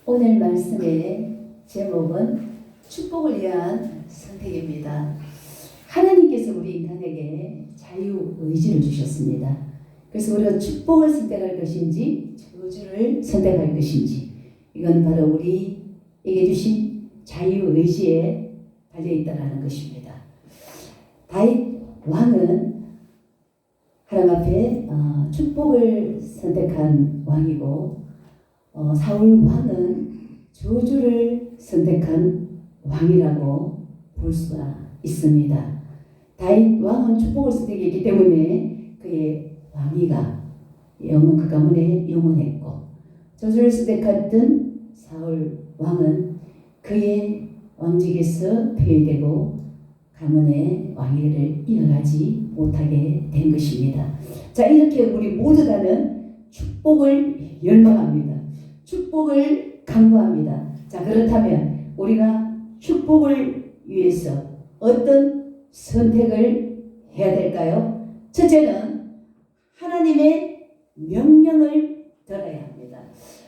오늘 말씀의 제목은 축복을 위한 선택입니다. 하나님께서 우리 인간에게 자유의지를 주셨습니다. 그래서 우리가 축복을 선택할 것인지 저주를 선택할 것인지, 이건 바로 우리에게 주신 자유의지에 달려있다는 것입니다. 다윗 왕은 하나님 앞에 축복을 선택한 왕이고, 사울 왕은 저주를 선택한 왕이라고 볼 수가 있습니다. 다윗 왕은 축복을 선택했기 때문에 그의 왕위가 그 가문에 영원했고, 저주를 선택했던 사울 왕은 그의 왕직에서 폐위되고 가문의 왕위를 이어가지 못하게 된 것입니다. 자, 이렇게 우리 모두 다는 축복을 열망합니다. 축복을 강구합니다. 자, 그렇다면 우리가 축복을 위해서 어떤 선택을 해야 될까요? 첫째는 하나님의 명령을 들어야 합니다.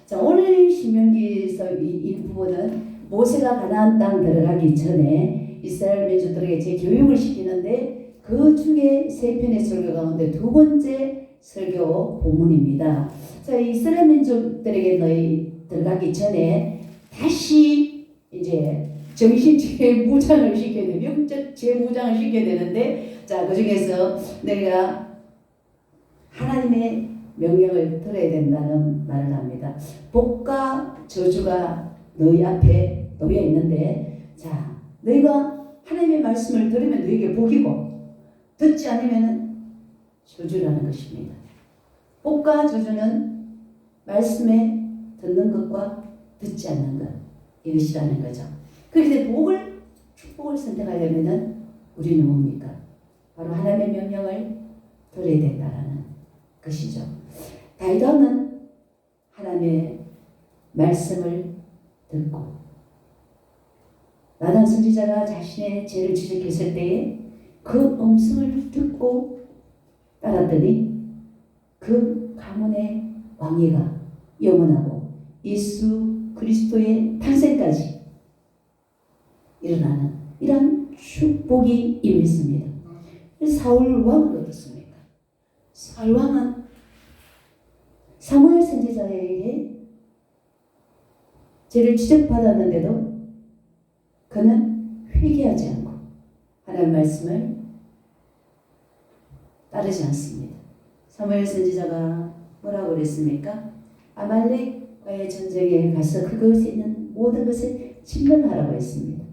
자, 오늘 신명기에서 이 부분은 모세가 가나안 땅 들어가기 전에 이스라엘 민족들에게 재교육을 시키는데, 그 중에 세 편의 설교 가운데 두 번째 설교 본문입니다. 자, 이스라엘 민족들에게 너희 들어가기 전에 다시 이제 정신 재무장을 시켜야 돼. 영적 재무장을 시켜야 되는데, 자, 그 중에서 내가 하나님의 명령을 들어야 된다는 말을 합니다. 복과 저주가 너희 앞에 놓여 있는데, 자, 너희가 하나님의 말씀을 들으면 너희에게 복이고, 듣지 않으면 저주라는 것입니다. 복과 저주는 말씀에 듣는 것과 듣지 않는 것, 이것이라는 거죠. 그런데 축복을 선택하려면 우리는 뭡니까? 바로 하나님의 명령을 들어야 된다는 것이죠. 다윗 왕은 하나님의 말씀을 듣고, 나단 선지자가 자신의 죄를 지적했을 때에 그 음성을 듣고 따랐더니 그 가문의 왕위가 영원하고 예수 그리스도의 탄생까지 일어나는 이런 축복이 임했습니다. 사울 왕은 어떻습니까? 사울 왕은 사무엘 선지자에게 죄를 지적받았는데도 그는 회개하지 않고 하나님의 말씀을 따르지 않습니다. 사무엘 선지자가 뭐라고 그랬습니까? 아말렉과의 전쟁에 가서 그것에 있는 모든 것을 진멸하라고 했습니다.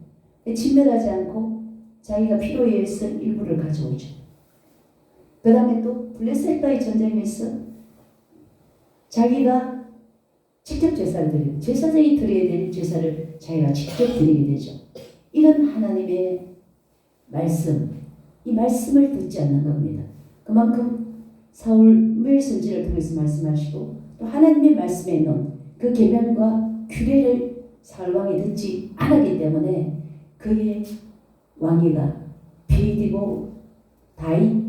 진멸하지 않고 자기가 필요에 의해서 일부를 가져오죠. 그 다음에 또 블레셋과의 전쟁에서 자기가 직접 제사를 드리고, 제사장이 드려야 될 제사를 자기가 직접 드리게 되죠. 이런 하나님의 말씀, 이 말씀을 듣지 않는 겁니다. 그만큼 사무엘 선지자를 통해서 말씀하시고, 또 하나님의 말씀에 있는 그 계명과 규례를 사울 왕이 듣지 않았기 때문에 그의 왕위가 폐위되고 다윗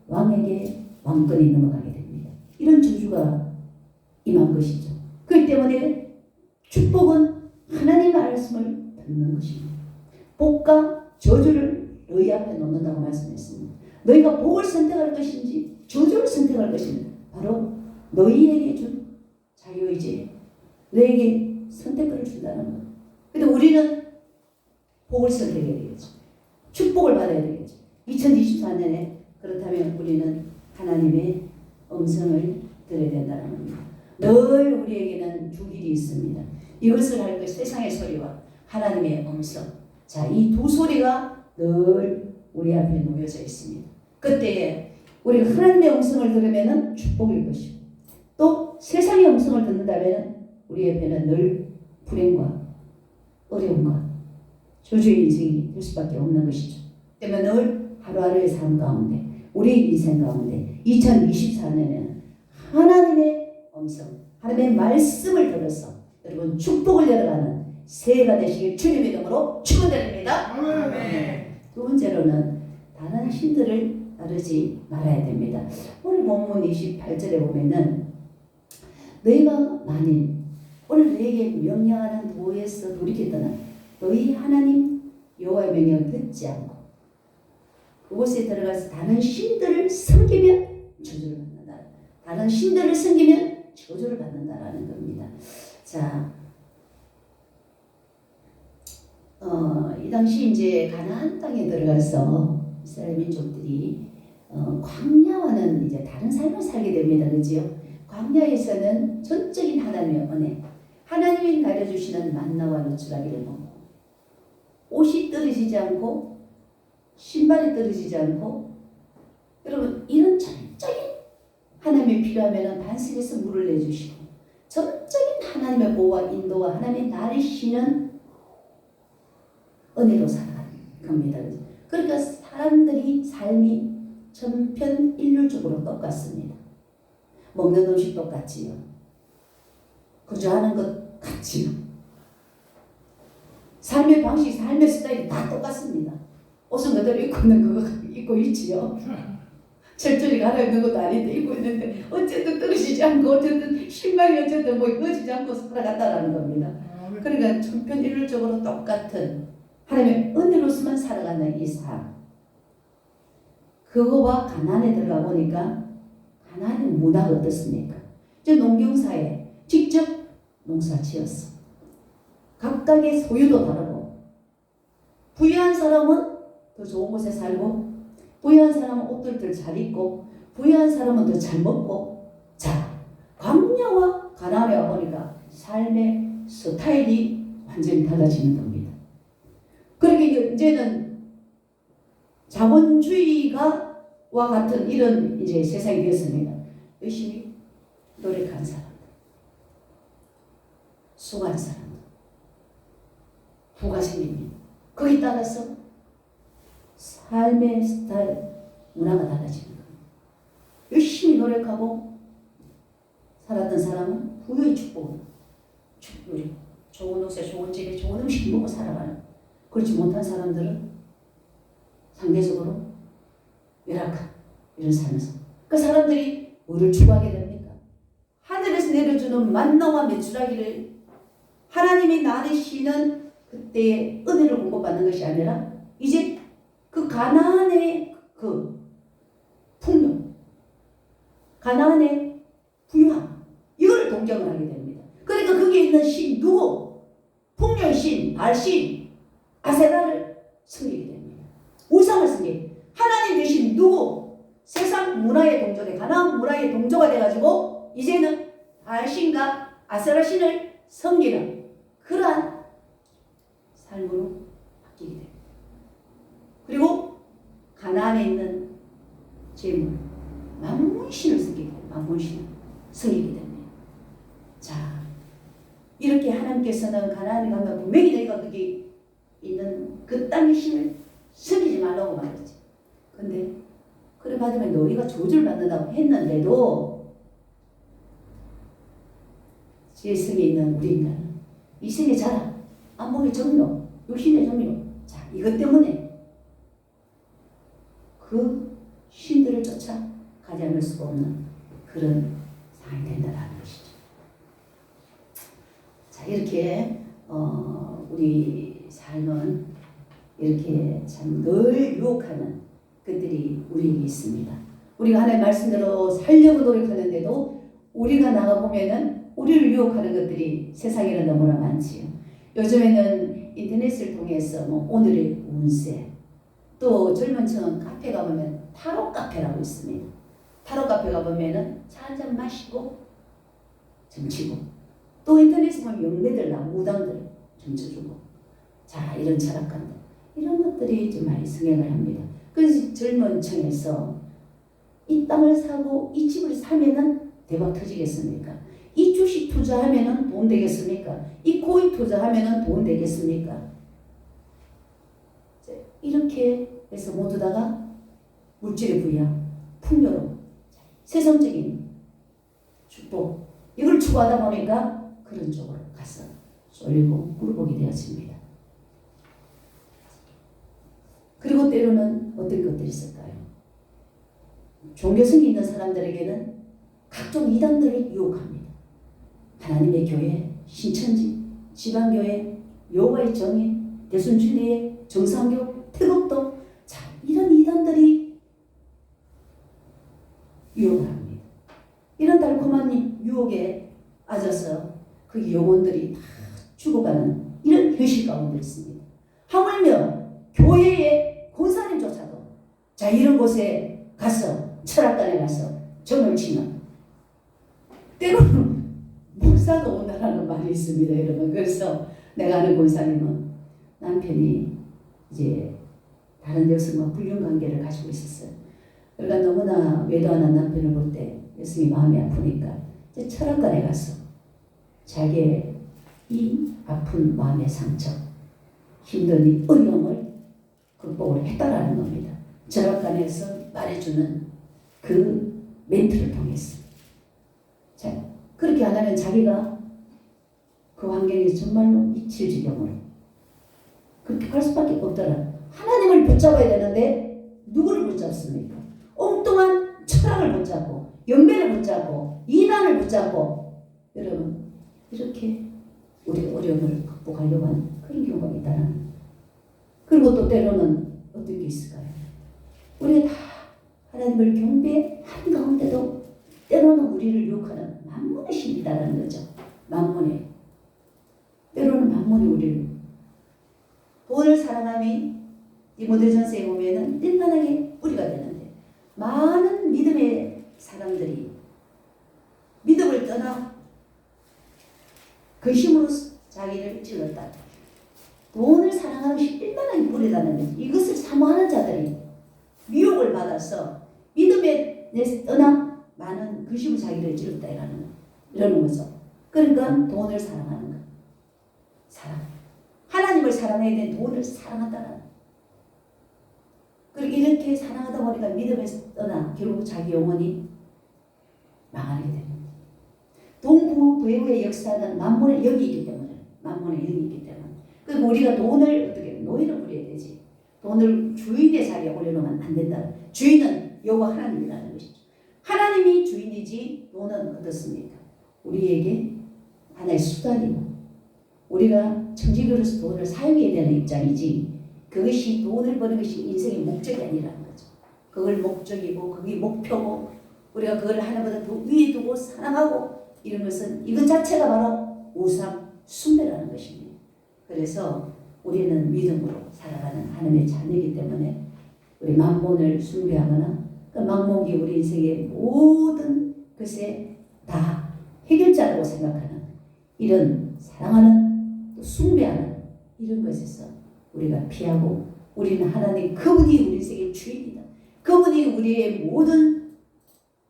왕에게 왕권이 넘어가게 됩니다. 이런 저주가 임한 것이죠. 그렇기 때문에 축복은 하나님의 말씀을 듣는 것입니다. 복과 저주를 너희 앞에 놓는다고 말씀했습니다. 너희가 복을 선택할 것인지 저주를 선택할 것인지 바로 너희에게 준 자유의지, 너에게 선택권을 준다는 거예요. 근데 우리는 복을 선택해야 되겠죠. 축복을 받아야 되겠죠. 2024년에 그렇다면 우리는 하나님의 음성을 들어야 된다는 겁니다. 늘 우리에게는 두 길이 있습니다. 이것을 할 것, 세상의 소리와 하나님의 음성. 자, 이 두 소리가 늘 우리 앞에 놓여져 있습니다. 그때 우리가 하나님의 음성을 들으면 축복일 것이고, 또 세상의 음성을 듣는다면 우리 앞에는 늘 불행과 어려움과 저주의 인생이 될 수밖에 없는 것이죠. 때문에 늘 하루하루의 삶 가운데, 우리 인생 가운데 2024년에는 하나님의 음성, 하나님의 말씀을 들어서 여러분 축복을 열어가는 새해가 되시길 주님의 이름으로 축원드립니다. 두 번째로는 다른 신들을 따르지 말아야 됩니다. 오늘 본문 28절에 보면은 너희가 만일 오늘 너에게 명령하는 도에서 돌이켰더나 너희 하나님 여호와의 명령을 듣지 않고 그곳에 들어가서 다른 신들을 섬기면 저주를 받는다. 다른 신들을 섬기면 저주를 받는다라는 겁니다. 자, 이 당시 이제 가나안 땅에 들어가서 이스라엘 민족들이 광야와는 이제 다른 삶을 살게 됩니다. 그죠? 광야에서는 전적인 하나님의 은혜, 하나님이 가려주시는 만나와 누추라기를 먹고 옷이 떨어지지 않고 신발이 떨어지지 않고 여러분 이런 전적인 하나님이 필요하면 반석에서 물을 내주시고 전적인 하나님의 보호와 인도와 하나님의 나르시는 은혜로 살아가는 겁니다. 그러니까 사람들이 삶이 전편일률적으로 똑같습니다. 먹는 음식 똑같지요. 거주하는 것 같지요. 삶의 방식, 삶의 스타일이 다 똑같습니다. 옷은 그대로 입고 있는 거 입고 있지요. 철저히 갈아입는 것도 아닌데 입고 있는데 어쨌든 떨어지지 않고 어쨌든 신발이 어쨌든 뭐 꺼지지 않고 살아갔다라는 겁니다. 그러니까 전편일률적으로 똑같은 하나님의 은혜로서만 살아가는 이 삶. 그거와 가나안에 들어가 보니까 가나안의 문화가 어떻습니까? 이제 농경사에 직접 농사 지었어. 각각의 소유도 다르고 부유한 사람은 더 좋은 곳에 살고 부유한 사람은 옷들 더 잘 입고 부유한 사람은 더 잘 먹고 자, 광야와 가나안에 와보니까 삶의 스타일이 완전히 달라지는 겁니다. 그러니까 이제는 자본주의와 같은 이런 이제 세상이 되었습니다. 열심히 노력한 사람들, 수고한 사람들, 부가 생깁니다. 거기에 따라서 삶의 스타일, 문화가 달라지는 겁니다. 열심히 노력하고 살았던 사람은 부유의 축복을 누리고 좋은 옷에 좋은 집에 좋은 음식 먹고 살아가는 그렇지 못한 사람들은 상대적으로 열악한 이런 삶에서 그 사람들이 뭐를 추구하게 됩니까? 하늘에서 내려주는 만나와 메추라기를 하나님이 나르시는 그때의 은혜를 공급받는 것이 아니라 이제 그 가나안의 그 풍요, 가나안의 부유함 이걸 동경을 하게 됩니다. 그러니까 거기에 있는 신 누구? 풍요의 신, 발신, 아세라를 섬기게 됩니다. 우상을 섬기게 하나님 대신 누구? 세상 문화에 동조돼 가나안 문화에 동조가 돼가지고 이제는 발신과 아세라 신을 섬기는 그러한 삶으로 바뀌게 됩니다. 그리고 가나안에 있는 재물 만문신을 섬기게 됩니다. 만문신을 섬기게 됩니다. 자, 이렇게 하나님께서는 가나안에 가면 분명히 너희가 거기 있는 그 땅의 신을 섬기지 말라고 말했지. 근데 그래 받으면 너희가 저주를 받는다고 했는데도 세상에 있는 우리 인간은 이생의 자랑, 안목의 정욕, 육신의 정욕 자 이것 때문에 그 신들을 쫓아 가지 않을 수가 없는 그런 상황이 된다는 것이죠. 자 이렇게 우리 삶은 이렇게 참 늘 유혹하는 것들이 우리에게 있습니다. 우리가 하나님의 말씀대로 살려고 노력하는데도 우리가 나가보면은 우리를 유혹하는 것들이 세상에는 너무나 많지요. 요즘에는 인터넷을 통해서 뭐 오늘의 운세 또 젊은 층은 카페 가보면 타로 카페라고 있습니다. 타로 카페 가보면은 차 한잔 마시고 점치고 또 인터넷에 보면 영매들 무당들 점쳐주고 자 이런 철학관들 이런 것들이 좀 많이 승행을 합니다. 그래서 젊은 층에서 이 땅을 사고 이 집을 사면은 대박 터지겠습니까? 이 주식 투자하면은 돈 되겠습니까? 이 코인 투자하면은 돈 되겠습니까? 이렇게 해서 모두 다가 물질의 부양, 풍요로 세상적인 축복 이걸 추구하다 보니까 그런 쪽으로 가서 쏠리고 굴복이 되었습니다. 그리고 때로는 어떤 것들이 있을까요? 종교성이 있는 사람들에게는 각종 이단들을 유혹합니다. 하나님의 교회, 신천지, 지방교회, 여호와의 정인, 대순주의회, 정상교, 태국도 자 이런 이단들이 유혹을 합니다. 이런 달콤한 유혹에 빠져서 그 영혼들이 다 죽어가는 이런 현실 가운데 있습니다. 하물며 교회의 권사님조차도 자 이런 곳에 가서 철학관에 가서 점을 치면 때로는 목사도 온다라는 말이 있습니다, 여러분. 그래서 내가 아는 권사님은 남편이 이제 다른 여성과 불륜 관계를 가지고 있었어요. 그러니까 너무나 외도하는 남편을 볼 때 여성이 마음이 아프니까 이제 철학관에 가서 자기의 이 아픈 마음의 상처, 힘든 이 어려움을 극복을 했다라는 겁니다. 철학관에서 말해주는 그 멘트를 통해서. 자, 그렇게 안 하면 자기가 그 환경에 정말로 미칠 지경으로 그렇게 갈 수밖에 없더라. 하나님을 붙잡아야 되는데 누구를 붙잡습니까? 엉뚱한 철학을 붙잡고 연배를 붙잡고 이단을 붙잡고 여러분 이렇게 우리가 어려움을 극복하려고 하는 그런 경우가 있다는 거예요. 그리고 또 때로는 어떤 게 있을까요? 우리가 다 하나님을 경배한 가운데도 때로는 우리를 유혹하는 만문의 신이 있다는 거죠. 만문의. 때로는 만문이 우리를 돈을 사랑함이 디모데전서에 보면은 일만하게 뿌리가 되는데 많은 믿음의 사람들이 믿음을 떠나 그 힘으로 자기를 찔렀다. 돈을 사랑하는 것이 일만하게 뿌리다는 거죠. 이것을 사모하는 자들이 미혹을 받아서 믿음에 떠나 많은 그 힘으로 자기를 찔렀다 이러는 거죠. 그러니까 돈을 사랑하는 거. 사랑. 하나님을 사랑해야 되는 돈을 사랑한다는. 그리고 이렇게 사랑하다 보니까 믿음에서 떠나 결국 자기 영혼이 망하게 됩니다. 동부 배후의 역사는 만문의 영이 있기 때문에 만문의 영이 있기 때문에 그리고 우리가 돈을 어떻게 노예로 부려야 되지. 돈을 주인의 자리에 올려놓으면 안 된다. 주인은 여호와 하나님이라는 것이죠. 하나님이 주인이지 돈은 어떻습니까? 우리에게 하나의 수단이고 우리가 천지교로서 돈을 사용해야 되는 입장이지 그것이 돈을 버는 것이 인생의 목적이 아니라는 거죠. 그걸 목적이고 그게 목표고 우리가 그걸 하나보다 더 위에 두고 사랑하고 이런 것은 이것 자체가 바로 우상 숭배라는 것입니다. 그래서 우리는 믿음으로 살아가는 하나님의 자녀이기 때문에 우리 만몬을 숭배하거나 그 만목이 우리 인생의 모든 것에 다 해결자라고 생각하는 이런 사랑하는 또 숭배하는 이런 것에서 우리가 피하고 우리는 하나님 그분이 우리 인생의 주인이다. 그분이 우리의 모든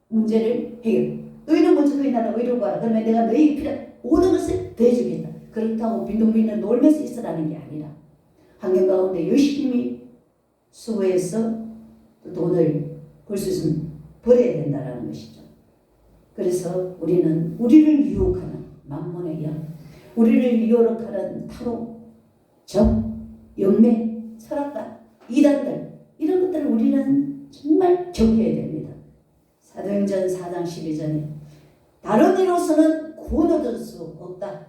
문제를 해결. 너희는 먼저 너희 나라 의를 구하라. 그러면 내가 너희에게 필요한 모든 것을 더해주겠다. 그렇다고 빈둥빈둥 놀면서 있으라는 게 아니라 환경 가운데 열심히 수고해서 돈을 벌 수 있으면 벌어야 된다는 것이죠. 그래서 우리는 우리를 유혹하는 만몬의 영, 우리를 유혹하는 타로, 적, 영매, 철학가, 이단들 이런 것들을 우리는 정말 경계해야 됩니다. 사도행전 4장 12절에 다른 이로서는 구원 얻을 수 없다.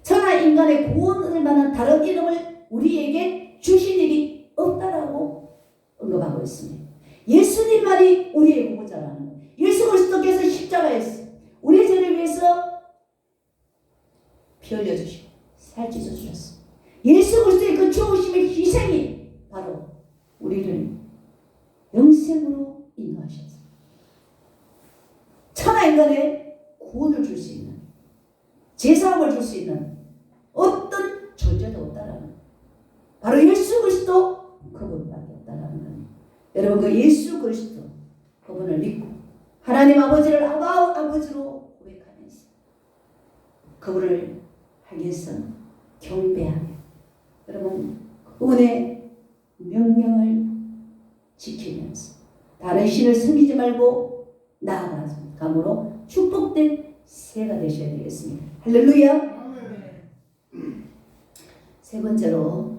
천하 인간의 구원 얻을 만한 다른 이름을 우리에게 주신 일이 없다라고 언급하고 있습니다. 예수님만이 우리의 구원자라는 거예요. 예수 그리스도께서 십자가에서 우리의 죄를 위해서 피 흘려주시고 살 찢어주셨습니다. 예수 그리스도의 그 죽으심의 희생이 바로 우리를 영생으로 인도하셨습니다. 천하 인간의 구원을 줄 수 있는 제사함을 줄 수 있는 어떤 존재도 없다라는 바로 예수 그리스도 그분밖에 없다라는 겁니다. 여러분 그 예수 그리스도 그분을 믿고 하나님 아버지를 아버지로 고백하면서 그분을 향해서 경배하며 여러분 그분의 명령을 지키면서 다른 신을 섬기지 말고 나아가므로 축복된 새가 되셔야 되겠습니다. 할렐루야. 세 번째로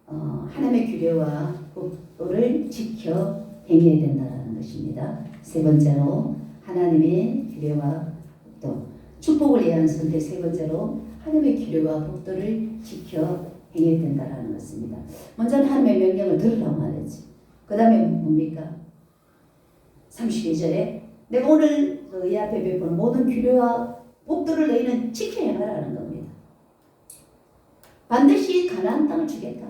하나님의 규례와 법도를 지켜 행해야 된다는 것입니다. 세 번째로 하나님의 규례와 법도 축복을 위한 선택 세 번째로 하나님의 기류와 법도를 지켜 행해야 된다라는 것입니다. 먼저는 하나님의 명령을 들으라고 말했지. 그 다음에 뭡니까? 32절에 내가 오늘 너희 앞에 베푸는 모든 규례와 법도를 너희는 지켜 행하라는 겁니다. 반드시 가나안 땅을 주겠다.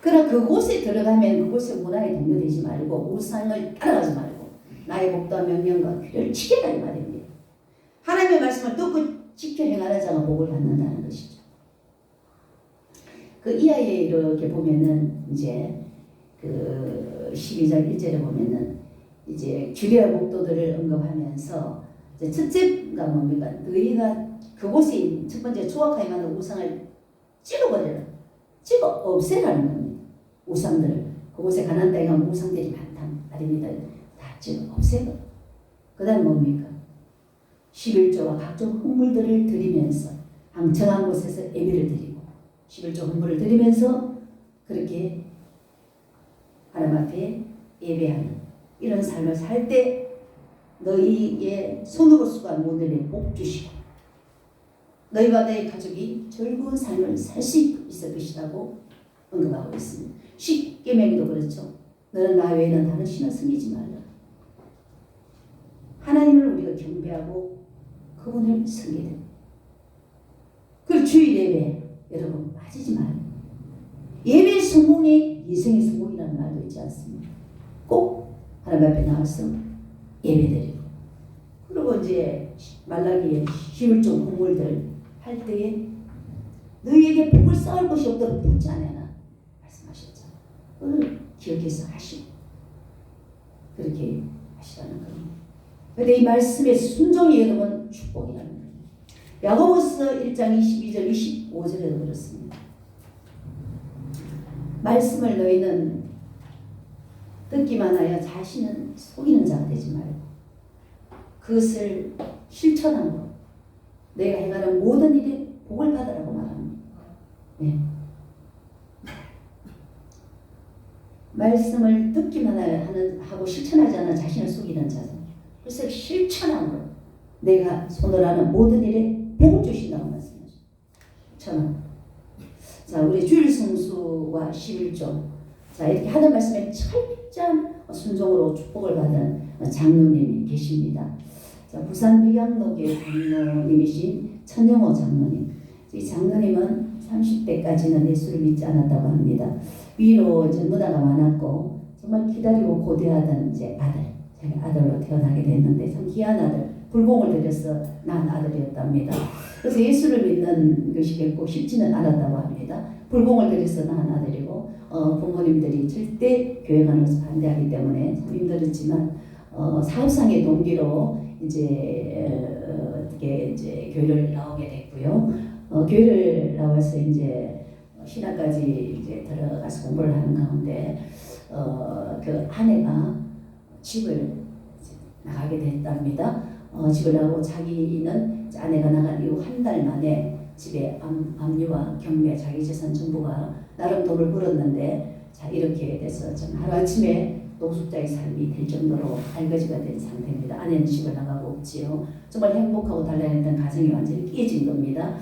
그러나 그곳에 들어가면 그곳의 문화에 동요되지 말고 우상을 따라가지 말고 나의 법도와 명령과 규례를 지켜라 이 말입니다. 하나님의 말씀을 듣고 지켜 행하는 자가 복을 받는다는 것이죠. 그 이하에 이렇게 보면은 이제 그 12절 1절에 보면은 이제 규례와 법도들을 언급하면서 이제 첫째가 뭡니까? 너희가 그곳에 첫 번째 조악하게 만든 우상을 찍어버려라. 찍어 없애라는 겁니다. 우상들을. 그곳에 가나안 땅에 가면 우상들이 많단 말입니다. 다 찍어 없애고. 그 다음 뭡니까? 11조와 각종 헌물들을 드리면서 정한 곳에서 예배를 드리고 11조 헌물을 드리면서 그렇게 하나님 앞에 예배하는 이런 삶을 살 때 너희의 손으로 수고한 모든 복 주시고 너희와 너희 가족이 즐거운 삶을 살 수 있을 것이라고 언급하고 있습니다. 십계명도 그렇죠. 너는 나 외에는 다른 신을 섬기지 말라. 하나님을 우리가 경배하고 그분을 섬기야 됩니다. 그리고 주일 예배 여러분 빠지지 마요. 예배 성공이 인생의 성공이라는 말도 있지 않습니까? 꼭 하나님 앞에 나와서 예배드리고 그리고 이제 말라기에 11조 공물들 할 때에 너희에게 복을 쌓을 것이 없도록 붙지 않아라 말씀하셨죠. 그걸 기억해서 하시고 그렇게 하시라는 겁니다. 그런데 이 말씀의 순종이 여러분 축복이라는 겁니다. 야고보서 1장 22절 25절에도 그렇습니다. 말씀을 너희는 듣기만 하여 자신은 속이는 자가 되지 말고 그것을 실천하고 내가 행하는 모든 일에 복을 받으라고 말합니다. 네. 말씀을 듣기만 하고 실천하지 않아 자신을 속이는 자죠. 그래서 실천하고 내가 손을 하는 모든 일에 복을 주신다고 말씀하죠. 실천하고. 자, 우리 주일 성수와 11조. 자, 이렇게 하는 말씀에 철저한 순종으로 축복을 받은 장로님이 계십니다. 자, 부산 비강로교회 장로님이신 천영호 장로님. 이 장로님은 30대까지는 예수를 믿지 않았다고 합니다. 위로 이제 문화가 많았고 정말 기다리고 고대하던 이제 아들, 자기 아들로 태어나게 됐는데 참 귀한 아들, 불공을 들여서 낳은 아들이었답니다. 그래서 예수를 믿는 것이 결코 쉽지는 않았다고 합니다. 불공을 들여서 낳은 아들이고 부모님들이 절대 교회 가는 것을 반대하기 때문에 참 힘들었지만 사업상의 동기로 어떻게 이제 교회를 나오게 됐고요. 교회를 나와서 이제 신학까지 이제 들어가서 공부를 하는 가운데 그 아내가 집을 나가게 됐답니다. 집을 나가고 자기는 아내가 나간 이후 한 달 만에 집에 압류와 경매, 자기 재산 전부가 나름 돈을 벌었는데 자 이렇게 돼서 좀 하루아침에 노숙자의 삶이 될 정도로 알거지가 된 상태입니다. 아내는 집을 나가고 없지요. 정말 행복하고 단란했던 가정이 완전히 깨진 겁니다.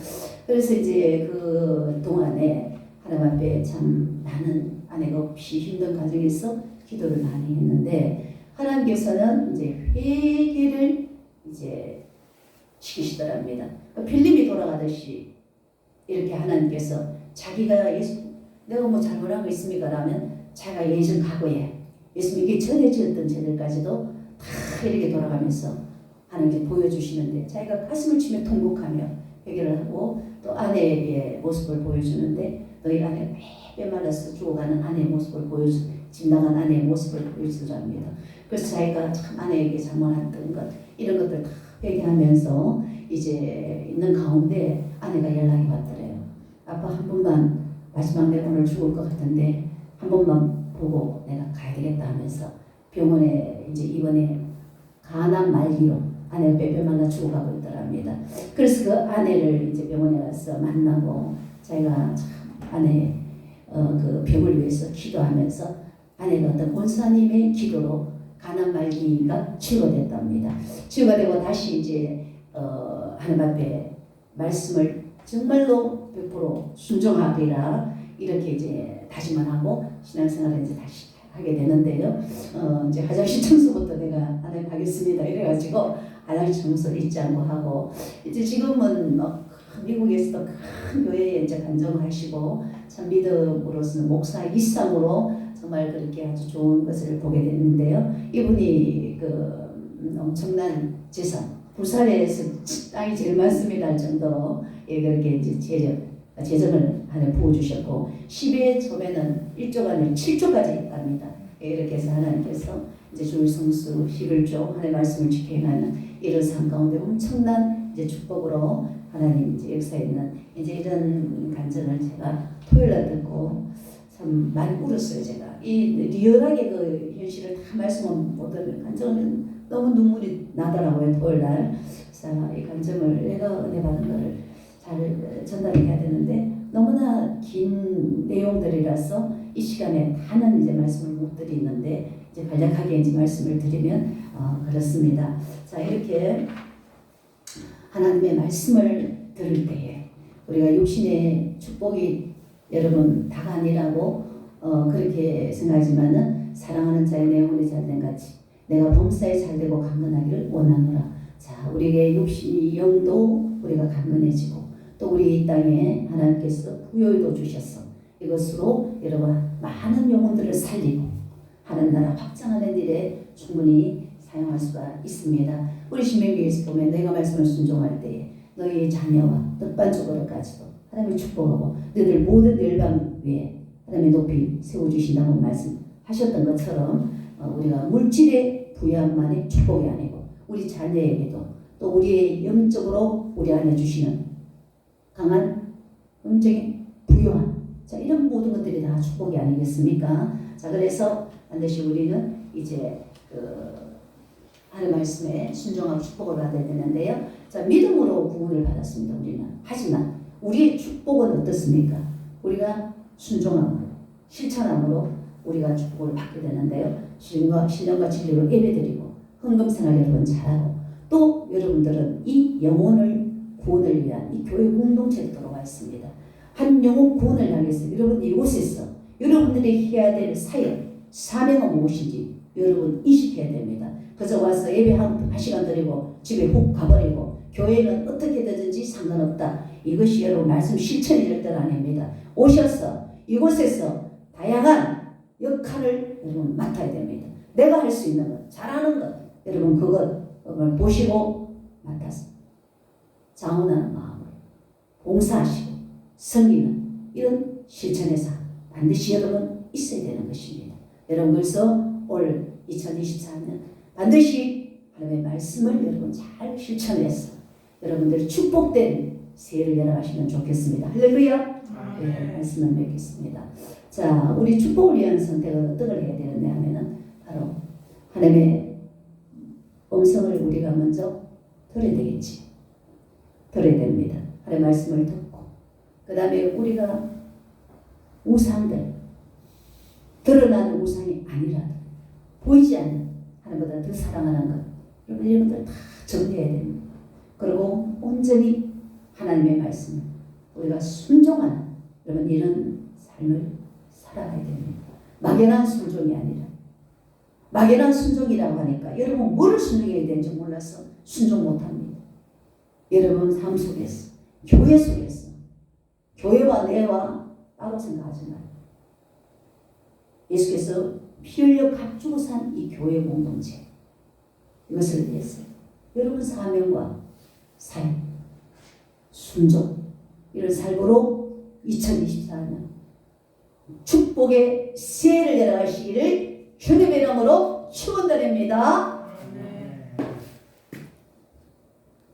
그래서 이제 그 동안에 하나님 앞에 참 나는 아내가 없이 힘든 가정에서 기도를 많이 했는데 하나님께서는 이제 회개를 이제 시키시더랍니다. 필립이 돌아가듯이 이렇게 하나님께서 자기가 예수 내가 뭐 잘못한 거 있습니까? 라면 자기가 예전 과거에 예수 믿기 전에 지었던 죄들까지도 다 이렇게 돌아가면서 하나님께 보여주시는데 자기가 가슴을 치며 통곡하며 회개를 하고 또 아내의 모습을 보여주는데 너희 아내가 빼말라서 죽어가는 아내의 모습을 집 나간 아내의 모습을 보여주랍니다. 그래서 자기가 참 아내에게 잘못했던 것 이런 것들 다 회개하면서 이제 있는 가운데 아내가 연락이 왔더래요. 아빠 한 번만 마지막 내가 오늘 죽을 것 같은데 한 번만 보고 내가 가야 되겠다 하면서 병원에 이제 입원해 간암 말기로 아내가 빼빼말라 죽어가고 있더랍니다. 그래서 그 아내를 이제 병원에 가서 만나고 자기가 참 아내 그 병을 위해서 기도하면서 아내가 어떤 권사님의 기도로 간암 말기가 치유가 됐답니다. 치유가 되고 다시 이제 하나님 앞에 말씀을 정말로 100% 순종하리라 이렇게 이제 다짐을 하고 신앙생활을 이제 다시 하게 되는데요. 이제 화장실 청소부터 내가 하나님 하겠습니다. 이래가지고 화장실 청소를 잊지 않고 하고 이제 지금은 미국에서도 큰 교회에 이제 간정하시고 참 믿음으로서는 목사 이상으로 정말 그렇게 아주 좋은 것을 보게 됐는데요. 이분이 그 엄청난 재산, 부산에서 땅이 제일 많습니다 할 정도로 그렇게 이제 재정을 하나님 부어주셨고 10회 초에는 1조가 아니라 7조까지 있답니다. 이렇게 해서 하나님께서 이제 주일 성수 11조 하나님의 말씀을 지켜 행하는 이런 삶 가운데 엄청난 이제 축복으로 하나님 이제 역사했는 이제 이런 간증을 제가 토요일날 듣고 참 많이 울었어요. 제가 이 리얼하게 그 현실을 다 말씀을 못 하면 간증은 너무 눈물이 나더라고요. 토요일날 이 간증을 내가 은혜 받은 거를 잘 전달해야 되는데 너무나 긴 내용들이라서 이 시간에 다는 이제 말씀을 못 드리는데 이제 간략하게 이제 말씀을 드리면 그렇습니다. 자 이렇게 하나님의 말씀을 들을 때에 우리가 육신의 축복이 여러분 다가 아니라고 그렇게 생각하지만은 사랑하는 자의 내 영혼이 잘된 같이 내가 범사에 잘되고 강건하기를 원하노라. 자 우리에게 육신이 영도 우리가 강건해지고 또 우리 이 땅에 하나님께서 부여도 주셨어. 이것으로 여러분 많은 영혼들을 살리고 하나님 나라 확장하는 일에 충분히 사용할 수가 있습니다. 우리 신명기에서 보면 내가 말씀을 순종할 때에 너희 자녀와 뜻반적으로까지도 하나님을 축복하고 너희들 모든 열방 위에 하나님의 높이 세워주신다고 말씀하셨던 것처럼 우리가 물질의 부여함만이 축복이 아니고 우리 자녀에게도 또 우리의 영적으로 우리 안에 주시는 강한 영적인 부요함 자 이런 모든 것들이 다 축복이 아니겠습니까? 자 그래서 반드시 우리는 이제 하나님 말씀에 순종하고 축복을 받아야 되는데요. 자 믿음으로 구원을 받았습니다. 우리는. 하지만 우리의 축복은 어떻습니까? 우리가 순종함으로 실천함으로 우리가 축복을 받게 되는데요. 신령과 진리로 예배드리고 헌금생활 여러분 잘하고 또 여러분들은 이 영혼을 구원을 위한 이 교회 공동체에 들어와 있습니다. 한 영혼 구원을 향해서 여러분 이곳에서 여러분들이 해야 될 사역 사명은 무엇인지 여러분 인식해야 됩니다. 그저 와서 예배 한 시간 드리고 집에 훅 가버리고 교회는 어떻게 되든지 상관없다. 이것이 여러분 말씀 실천이 될 때는 아닙니다. 오셔서 이곳에서 다양한 역할을 여러분 맡아야 됩니다. 내가 할 수 있는 것, 잘하는 것 여러분 그것 보시고 맡아서 자원하는 마음으로 봉사하시고 섬기는 이런 실천의 삶 반드시 여러분 있어야 되는 것입니다. 여러분 그래서 올 2024년 반드시 하나님의 말씀을 여러분 잘 실천해서 여러분들이 축복된 새해를 열어가시면 좋겠습니다. 할렐루야. 네, 말씀을 맺겠습니다. 자, 우리 축복을 위한 선택은 어떤 걸 해야 되는데 하면은 바로 하나님의 음성을 우리가 먼저 들어야 되겠지. 들어야 됩니다. 하나님의 말씀을 듣고 그 다음에 우리가 우상들 드러나는 우상이 아니라도 보이지 않는 하나님보다 더 사랑하는 것 여러분 이런 것들 다 정리해야 됩니다. 그리고 온전히 하나님의 말씀을 우리가 순종하는 여러분 이런 삶을 살아가야 됩니다. 막연한 순종이 아니라 막연한 순종이라고 하니까 여러분 뭐를 순종해야 되는지 몰라서 순종 못합니다. 여러분 삶 속에서 교회 속에서 교회와 내와 따로 생각하지 말고 예수께서 피 흘려 값주고 산 이 교회 공동체 이것을 위해서 여러분 사명과 삶 순종 이런 삶으로 2024년 축복의 새해를 열어가시기를 주님의 이름으로 축원드립니다.